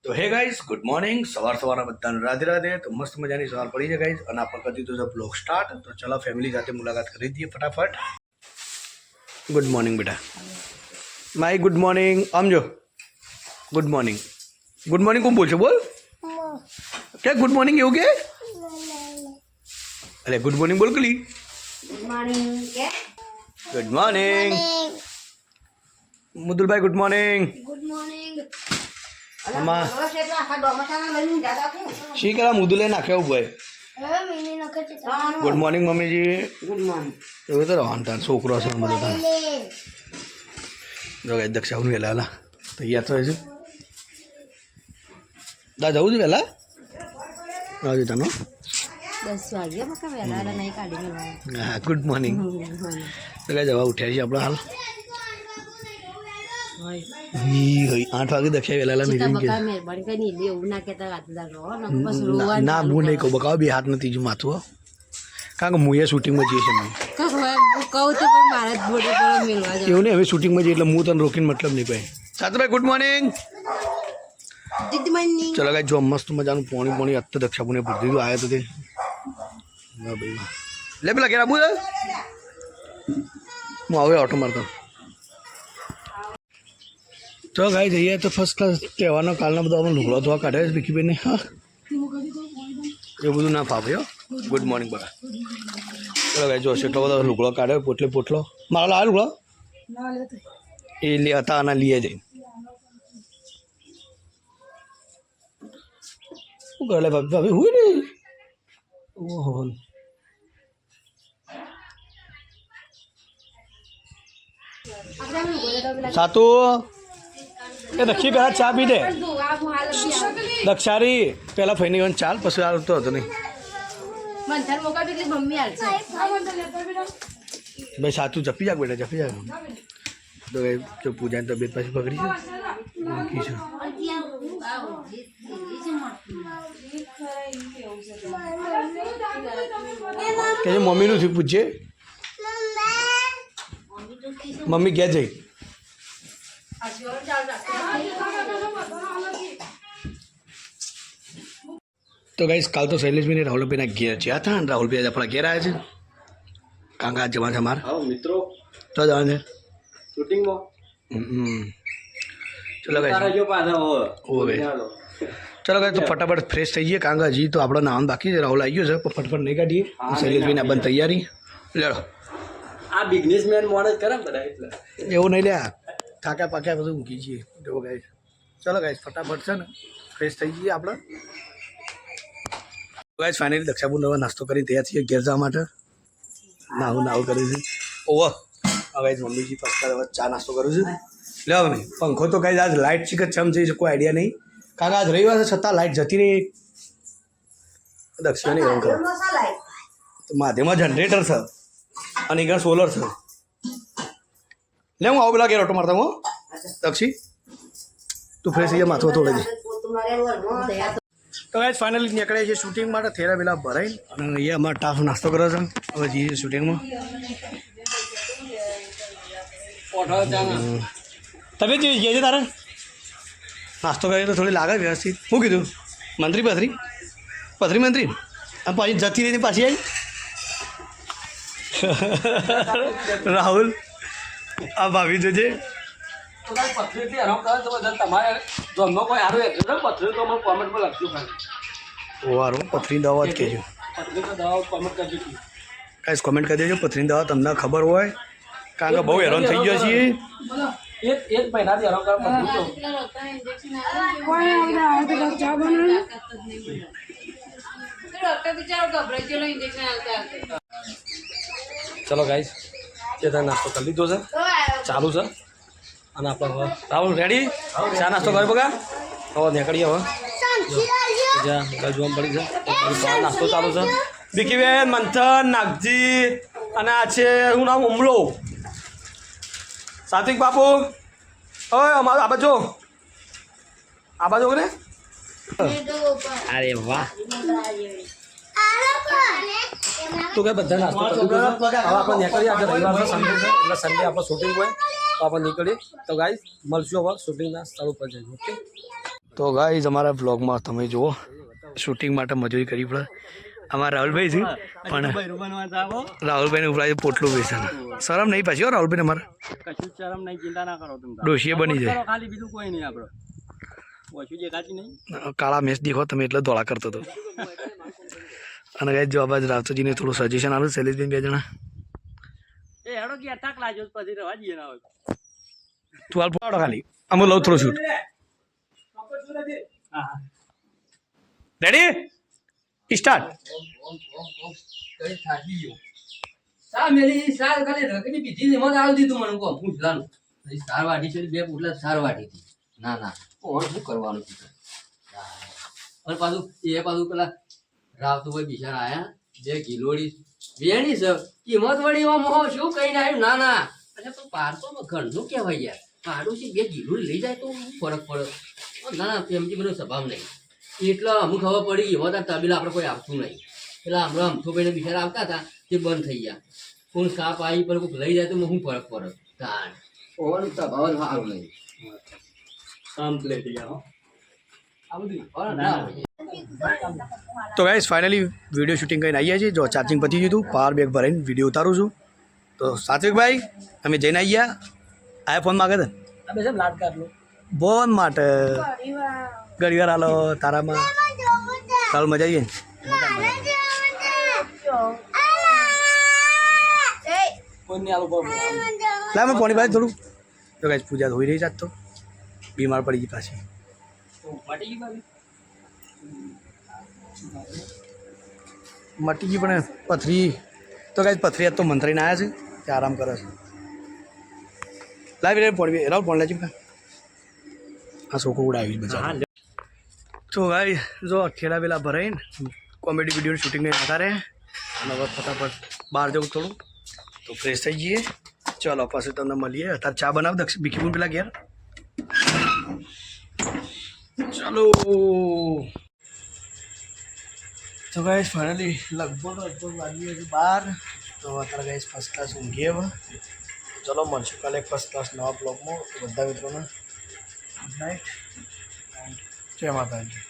તો hey guys good morning સવારના બધાને રાધે રાધે તો મસ્ત મજાની સવાર પડી છે ગાઈઝ અને આપણે કરી દીધું છે બ્લોગ સ્ટાર્ટ તો ચલો ફેમિલી સાથે મુલાકાત કરી દઈએ ફટાફટ ગુડ મોર્નિંગ બેટા માય ગુડ મોર્નિંગ આમ જો ગુડ મોર્નિંગ કોણ બોલશે બોલ કે ગુડ મોર્નિંગ એવું કે અરે ગુડ મોર્નિંગ બોલ કલી ગુડ મોર્નિંગ મુદુલભાઈ ગુડ મોર્નિંગ અમ્મા શી કરા મુદુલે નાખ્યા ભાઈ ગુડ મોર્નિંગ મમ્મીજી ગુડ મોર્નિંગ એવું તો વાંધા છોકરો છે બધો જો કઈ દક્ષાવું વહેલા હલા તૈયાર થાય છે દા જવું છે વહેલા આવજો તનો 10 વાગ્યા વહેલા નહીં કાઢી હા ગુડ મોર્નિંગ તો કઈ જવા ઉઠ્યા છીએ આપણે હાલ 8 વાગે દક્ષા વહેલા ના હું નહીં કહું બકાવ બે હાથ નથી માથું કારણ કે હું એ શૂટિંગમાં જઈએ છીએ એવું નહીં હવે શૂટિંગમાં જઈએ એટલે હું તને રોકીને મતલબ નહીં ભાઈ સાતભાઈ ગુડ મોર્નિંગ ચલો કાંઈ જો મસ્ત મજાનું પોણી અત્યારે દક્ષાપુને ભરી દીધું આવ્યા તો તે હા ભાઈ લે પેલા ઘેર આવું હું હવે ઓટો મારતો તો ગાઈ જઈએ તો ફર્સ્ટ ક્લાસ તહેવારનો કાલનો બધો અમે લુગડો ધોવા કાઢે છે ભીખીબેનને હા એ બધું ના ફાવે હો ગુડ મોર્નિંગ બધા ચલો ગાઈ જો એટલો બધો લુગડો કાઢ્યો પોટલો મારો લાવે લુગડો એ લે હતા આના લીએ જઈ શું કરે ભાભી હોય ને ઓહો સાતુ એ દક્ષી પહેલાં ચા પી દે દક્ષારી પહેલાં ફઈને ગયો ચાલ પછી આવતો હતો નહીં ભાઈ સાતું જપી જા બેટા જપી જા તો જો પૂજાની તબિયત પાછી બગડી છે કે મમ્મીનું થયું પૂછજે મમ્મી ગયા જઈ તો ગાઈસ કાલ તો શૈલેષભાઈ ને રાહુલભાઈના ઘેર ગયા હતા અને રાહુલભાઈ આપણા ઘેર આવ્યા છે કાંકા જવા છે અમારા મિત્રો તો જવાનું છે શૂટિંગમાં ચલો ગાઈસ ચલો ગાઈસ તો ફટાફટ ફ્રેશ થઈ જઈએ કારણ કે હજી તો આપણો નામ બાકી છે રાહુલ આવી ગયો છે ફટાફટ નહીં કાઢીએ શૈલેષભાઈને બંધ તૈયારી લેડો આ બિઝનેસમેન મોડલ કરે બધા એટલે એવું નહીં લ્યા થાક્યા પાક્યા બધું મૂકી છીએ જો ગાઈસ ચલો ગાઈસ ફટાફટ છે ને ફ્રેશ થઈ જઈએ આપણે ગાઈસ ફાઇનલી દક્ષાબુ નવો નાસ્તો કરી તૈયાર છીએ ઘેર જવા માટે નાવું કરી છે ઓહો હવે મમ્મીજી ફર્સ્ટ હવે ચા નાસ્તો કરું છું લે હવે પંખો તો ગાઈસ આજ લાઇટ છે કે ચમ જઈ છે કોઈ આઈડિયા નહીં કારણ આજ રવિવાર છે છતાં લાઇટ જતી રહી દક્ષિણ નહીં કરો તો માધ્યમાં જનરેટર છે અને આગળ સોલર છે લે હું આવું પેલા ઘેર ઓટો મારતા હું દક્ષી તું ફ્રેશ થઈ જાય માથું તોડે છે તો ગાઈસ ફાઇનલી નીકળ્યા છે શૂટિંગ માટે થેરા પેલા ભરાઈ અને અહીંયા અમારે ટાફ નાસ્તો કરે છે હવે જઈએ છીએ શૂટિંગમાં તમે જે ગયા છે તારે નાસ્તો કરીએ તો થોડી લાગે વ્યવસ્થિત શું કીધું મંત્રી મંત્રી અને પાછી જતી રહી પાછી આવી રાહુલ આ ભાભી જોજે વારું પથરી દવા જ કહેજો કાંઈ કોમેન્ટ કરી દેજો પથરીની દવા તમને ખબર હોય કારણ કે બહુ હેરાન થઈ ગયો છીએ એક મહિનાથી ચલો ગાઈસ ત્યાં નાસ્તો કરી લીધો છે ચાલુ છે અને આપણે રાહુલ રેડી ચા નાસ્તો કરી બગા હવે નીકળીએ હવે જ્યાં જોવા પડી છે નાસ્તો ચાલુ છે ભીખીબેન મંથન નાગજી અને આ છે શું નામ ઉમલો સાત્વિક બાપુ ઓય અમારું આ બાજુ ને અરે વાહ તો કે બધા નાસ્તો કરી દીધો હવે આપણે નીકળીએ આજે રવિવાર છે સન્ડે છે એટલે સન્ડે આપણે શૂટિંગ હોય તો આપણે નીકળીએ તો ગાઈસ મળશું હવે શૂટિંગના સ્થળ ઉપર જઈએ ઓકે તો ગાઈઝ અમારા વ્લોગમાં તમે જુઓ શૂટિંગ માટે મજૂરી કરવી પડે. અમારા રાહુલભાઈ છે પણ રાહુલભાઈને ઉપરાય પોટલું બેસે શરમ નહીં પાછી હો રાહુલભાઈને અમારે કશું શરમ નહીં, ચિંતા ના કરો તમે. ડોશીએ બની જાય ખાલી બીજું કોઈ નહીં આપણો. ઓછું દેખાતી નહીં. કાળા મેચ દેખો તમે એટલે ધોળા કરતો હતો. અને ગાઈઝ જો આ બાજુ રાવતજીને થોડું સજેશન આપ્યું શૈલેષભાઈ 2 જણા. એ હેડો કે અટાક લાગ્યો પછી રવા દઈએ ના હોય. તું હાલ પાડો ખાલી અમે લઉં થોડું શૂટ. Ready start. સા મેલી સાર ખાલી રગડી બીજી ને મને આલ દીધું મને કો પૂછલાનું સાર વાટી છે બે પૂટલા સાર વાટી હતી. ના ના કોણ શું કરવાનું છે અને પાછું પેલા રાવતુભાઈ બિચારા આયા 2 કિલોડી વેણી છે કિંમત વળી એમાં મોહ શું કઈ આવ્યું. ના ના અચ્છા તો પારતો ઘરનું કહેવાય યાર. પાડું છે 2 કિલોડી લઈ જાય તો ફરક પડે. ના ના એમથી બધો સ્વભાવ નહીં એટલે અમુક ખબર પડી એમાં તાર તબેલા આપણે કોઈ આવતું નહીં. પેલા હમણાં અમથોભાઈને બિચારા આવતા હતા તે બંધ થઈ ગયા. કોણ સાપ આવી પર કોઈક લઈ જાય તો શું ફરક પડે. તાણ ઓવાનું સ્વભાવ જ સારું નહીં. કમ્પ્લીટ યાર. આ બધું ના હોય. તો ગાઈઝ ફાઇનલી વિડીયો શૂટિંગ કરીને આવીએ છીએ. જો ચાર્જિંગ પતી ગયું હતું પાવર બેગ ભરાઈને વિડીયો ઉતારું છું. તો સાત્વિકભાઈ અમે જઈને આવ્યા. આ ફોન માગે છે આ બેસમ લાડ કાઢલો બોન માટે ઘડીવાર હાલો તારામાં ચાલ મજા આવીએ ને. કોઈ નહીં આલો પર લા મેં પાણી પાઈ થોડું. તો ગાઈઝ પૂજા ધોઈ રહી જાત તો બીમાર પડી ગઈ પાછી. માટી ગઈ બાબી મટી ગઈ પણ પથરી તો ગાઈઝ પથરી આજ તો મંત્રીને આવ્યા છે તે આરામ કરે છે. લાવી રે પાણી રાવ પાણી લેજો આ છોકરું ઉડાવી બધા. તો ગાઈઝ જો ઠેલા વેલા ભરાઈને કોમેડી વિડીયોની શૂટિંગ નહીં હતા રે અને હવે ફટાફટ બહાર જવું થોડું તો ફ્રેશ થઈ જઈએ. ચાલો પછી તમને મળીએ. અત્યારે ચા બનાવ દક્ષ બીકી પણ પેલા ઘેર. ચાલો તો ગાઈઝ ફાઇનલી લગભગ વાગી હજુ 12. તો અત્યારે ગાઈઝ ફર્સ્ટ ક્લાસ ઊંઘીએ હવે. ચલો મળશું કાલે ફર્સ્ટ ક્લાસ નવા બ્લોગમાં. બધા મિત્રોને ગુડ નાઇટ એન્ડ જય માતાજી.